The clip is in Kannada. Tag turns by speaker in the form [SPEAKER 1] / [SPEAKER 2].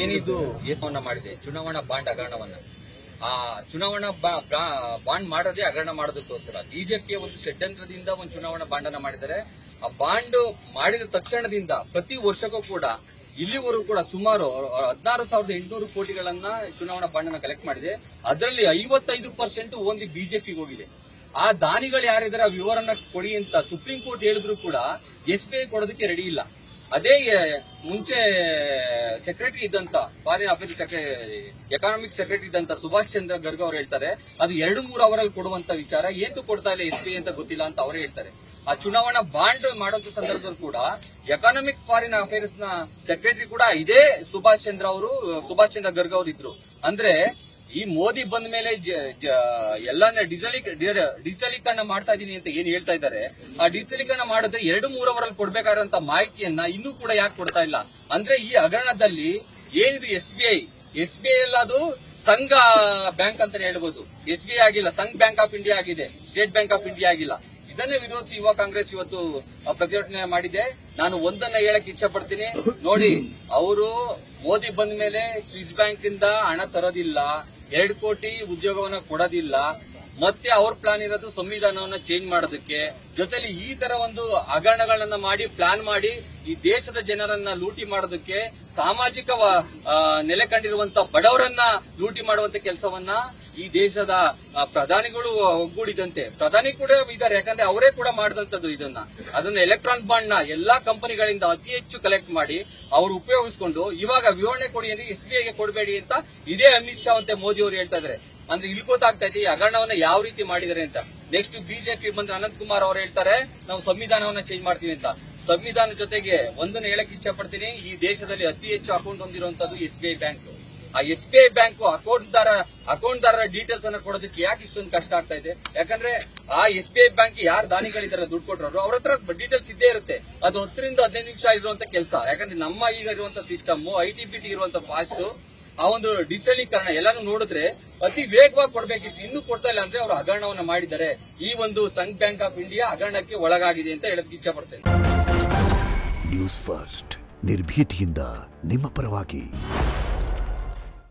[SPEAKER 1] ಏನಿದು ಎಸ್ವನ್ನ ಮಾಡಿದೆ ಚುನಾವಣಾ ಬಾಂಡ್ ಹಗರಣವನ್ನ. ಆ ಚುನಾವಣಾ ಬಾಂಡ್ ಮಾಡೋದೇ ಹಗರಣ ಮಾಡೋದಕ್ಕೋಸ್ಕರ ಬಿಜೆಪಿಯ ಒಂದು ಷಡ್ಯಂತ್ರದಿಂದ ಒಂದು ಚುನಾವಣಾ ಬಾಂಡ್ ಅನ್ನ ಮಾಡಿದ್ದಾರೆ. ಆ ಬಾಂಡ್ ಮಾಡಿದ ತಕ್ಷಣದಿಂದ ಪ್ರತಿ ವರ್ಷಕ್ಕೂ ಕೂಡ ಇಲ್ಲಿವರೆಗೂ ಕೂಡ ಸುಮಾರು 16,800 ಕೋಟಿಗಳನ್ನ ಚುನಾವಣಾ ಬಾಂಡ್ ಅನ್ನ ಕಲೆಕ್ಟ್ ಮಾಡಿದೆ. ಅದರಲ್ಲಿ 55% ಓನ್ಲಿ ಬಿಜೆಪಿಗೆ ಹೋಗಿದೆ. ಆ ದಾನಿಗಳು ಯಾರಿದ್ದಾರೆ ಆ ವಿವರನ್ನ ಕೊಡಿ ಅಂತ ಸುಪ್ರೀಂ ಕೋರ್ಟ್ ಹೇಳಿದ್ರು ಕೂಡ SBI ಕೊಡೋದಕ್ಕೆ ರೆಡಿ ಇಲ್ಲ. ಅದೇ ಮುಂಚೆ ಸೆಕ್ರೆಟರಿ ಇದ್ದಂತ ಫಾರಿನ್ ಅಫೇರ್ಸ್ ಎಕಾನಮಿಕ್ ಸೆಕ್ರೆಟರಿ ಇದ್ದಂತ ಸುಭಾಷ್ ಚಂದ್ರ ಗರ್ಗ್ ಅವರು ಹೇಳ್ತಾರೆ ಅದು 2-3 ಅವರಲ್ಲಿ ಕೊಡುವಂತ ವಿಚಾರ ಏನು ಕೊಡ್ತಾ ಇಲ್ಲ SBI ಅಂತ ಗೊತ್ತಿಲ್ಲ ಅಂತ ಅವರೇ ಹೇಳ್ತಾರೆ. ಆ ಚುನಾವಣಾ ಬಾಂಡ್ ಮಾಡುವಂತ ಸಂದರ್ಭದಲ್ಲಿ ಕೂಡ ಎಕಾನಮಿಕ್ ಫಾರಿನ್ ಅಫೇರ್ಸ್ ನ ಸೆಕ್ರೆಟರಿ ಕೂಡ ಇದೇ ಸುಭಾಷ್ ಚಂದ್ರ ಗರ್ಗ್ ಅವರು ಇದ್ರು. ಅಂದ್ರೆ ಈ ಮೋದಿ ಬಂದ ಮೇಲೆ ಎಲ್ಲಾನ ಡಿಜಿಟಲೀಕರಣ ಮಾಡ್ತಾ ಇದೀನಿ ಅಂತ ಏನ್ ಹೇಳ್ತಾ ಇದ್ದಾರೆ, ಆ ಡಿಜಿಟಲೀಕರಣ ಮಾಡಿದ್ರೆ 2-3 ಅವರಲ್ಲಿ ಕೊಡ್ಬೇಕಾದಂತ ಮಾಹಿತಿಯನ್ನ ಇನ್ನೂ ಕೂಡ ಯಾಕೆ ಕೊಡ್ತಾ ಇಲ್ಲ? ಅಂದ್ರೆ ಈ ಹಗರಣದಲ್ಲಿ ಏನಿದು SBI ಅಲ್ಲ, ಅದು ಸಂಘ ಬ್ಯಾಂಕ್ ಅಂತಾನೆ ಹೇಳ್ಬೋದು. SBI ಆಗಿಲ್ಲ, ಸಂಘ ಬ್ಯಾಂಕ್ ಆಫ್ ಇಂಡಿಯಾ ಆಗಿದೆ, ಸ್ಟೇಟ್ ಬ್ಯಾಂಕ್ ಆಫ್ ಇಂಡಿಯಾ ಆಗಿಲ್ಲ. ಇದನ್ನೇ ವಿರೋಧಿಸಿ ಯುವ ಕಾಂಗ್ರೆಸ್ ಇವತ್ತು ಪ್ರತಿಭಟನೆ ಮಾಡಿದೆ. ನಾನು ಒಂದನ್ನ ಹೇಳಕ್ ಇಚ್ಛೆ ಪಡ್ತೀನಿ ನೋಡಿ, ಅವರು ಮೋದಿ ಬಂದ ಮೇಲೆ ಸ್ವಿಸ್ ಬ್ಯಾಂಕ್ ಇಂದ ಹಣ ತರೋದಿಲ್ಲ, 2 ಕೋಟಿ ಉದ್ಯೋಗವನ್ನ ಕೊಡೋದಿಲ್ಲ, ಮತ್ತೆ ಅವ್ರ ಪ್ಲಾನ್ ಇರೋದು ಸಂವಿಧಾನವನ್ನ ಚೇಂಜ್ ಮಾಡೋದಕ್ಕೆ. ಜೊತೆಲಿ ಈ ತರ ಒಂದು ಹಗರಣಗಳನ್ನ ಮಾಡಿ ಪ್ಲಾನ್ ಮಾಡಿ ಈ ದೇಶದ ಜನರನ್ನ ಲೂಟಿ ಮಾಡೋದಕ್ಕೆ, ಸಾಮಾಜಿಕ ನೆಲೆ ಕಂಡಿರುವಂತ ಬಡವರನ್ನ ಲೂಟಿ ಮಾಡುವಂತ ಕೆಲಸವನ್ನ ಈ ದೇಶದ ಪ್ರಧಾನಿಗಳು ಒಗ್ಗೂಡಿದಂತೆ, ಪ್ರಧಾನಿ ಕೂಡ ಇದ್ದಾರೆ, ಯಾಕಂದ್ರೆ ಅವರೇ ಕೂಡ ಮಾಡಿದಂತದ್ದು ಅದನ್ನ ಎಲೆಕ್ಟ್ರಾನಿಕ್ ಬಾಂಡ್ ನ ಎಲ್ಲಾ ಕಂಪನಿಗಳಿಂದ ಅತಿ ಹೆಚ್ಚು ಕಲೆಕ್ಟ್ ಮಾಡಿ ಅವರು ಉಪಯೋಗಿಸಿಕೊಂಡು ಇವಾಗ ವಿವರಣೆ ಕೊಡಿ ಅಂದ್ರೆ SBIಗೆ ಕೊಡಬೇಡಿ ಅಂತ ಇದೇ ಅಮಿತ್ ಶಾ ಅಂತ ಮೋದಿ ಅವರು ಹೇಳ್ತಾ ಇದ್ದಾರೆ. ಅಂದ್ರೆ ಇಲ್ಲಿ ಗೊತ್ತಾಗ್ತಾ ಇದೆ ಈ ಹಗರಣವನ್ನ ಯಾವ ರೀತಿ ಮಾಡಿದ್ದಾರೆ ಅಂತ. ನೆಕ್ಸ್ಟ್ ಬಿಜೆಪಿ ಬಂದ್ರೆ ಅನಂತ್ ಕುಮಾರ್ ಅವರು ಹೇಳ್ತಾರೆ ನಾವು ಸಂವಿಧಾನವನ್ನ ಚೇಂಜ್ ಮಾಡ್ತೀವಿ ಅಂತ. ಸಂವಿಧಾನ ಜೊತೆಗೆ ಒಂದನ್ನು ಹೇಳಕ್ ಇಚ್ಛೆ ಪಡ್ತೀನಿ, ಈ ದೇಶದಲ್ಲಿ ಅತಿ ಹೆಚ್ಚು ಅಕೌಂಟ್ ಹೊಂದಿರುವಂತದ್ದು SBI ಬ್ಯಾಂಕ್. ಆ SBI ಬ್ಯಾಂಕ್ ಅಕೌಂಟ್ದಾರರ ಡೀಟೇಲ್ಸ್ ಅನ್ನ ಕೊಡೋದಕ್ಕೆ ಯಾಕೆ ಇಷ್ಟೊಂದು ಕಷ್ಟ ಆಗ್ತಾ ಇದೆ? ಯಾಕಂದ್ರೆ ಆ SBI ಬ್ಯಾಂಕ್ ಯಾರು ದಾನಿಗಳಿದ್ದಾರೆ ದುಡ್ಡು ಕೊಟ್ಟರು ಅವ್ರ ಹತ್ರ ಡೀಟೇಲ್ಸ್ ಇದ್ದೇ ಇರುತ್ತೆ. ಅದು 10 ರಿಂದ 15 ನಿಮಿಷ ಇರುವಂತ ಕೆಲಸ. ಯಾಕಂದ್ರೆ ನಮ್ಮ ಈಗ ಇರುವಂತ ಸಿಸ್ಟಮ್ IT-BT ಇರುವಂತ ಫಾಸ್ಟ್ ಆ ಒಂದು ಡಿಜಿಟಲೀಕರಣ ಎಲ್ಲಾನು ನೋಡಿದ್ರೆ ಅತಿ ವೇಗವಾಗಿ ಕೊಡಬೇಕಿತ್ತು, ಇನ್ನೂ ಕೊಡ್ತಾ ಇಲ್ಲ. ಅಂದ್ರೆ ಅವರು ಹಗರಣವನ್ನ ಮಾಡಿದ್ದಾರೆ. ಈ ಒಂದು ಸಂಘ ಬ್ಯಾಂಕ್ ಆಫ್ ಇಂಡಿಯಾ ಹಗರಣಕ್ಕೆ ಒಳಗಾಗಿದೆ ಅಂತ ಹೇಳಕ್ ಇಚ್ಛೆ ಪಡ್ತೇನೆ.
[SPEAKER 2] ನ್ಯೂಸ್ ಫಸ್ಟ್ ನಿರ್ಭೀತಿಯಿಂದ ನಿಮ್ಮ ಪರವಾಗಿ.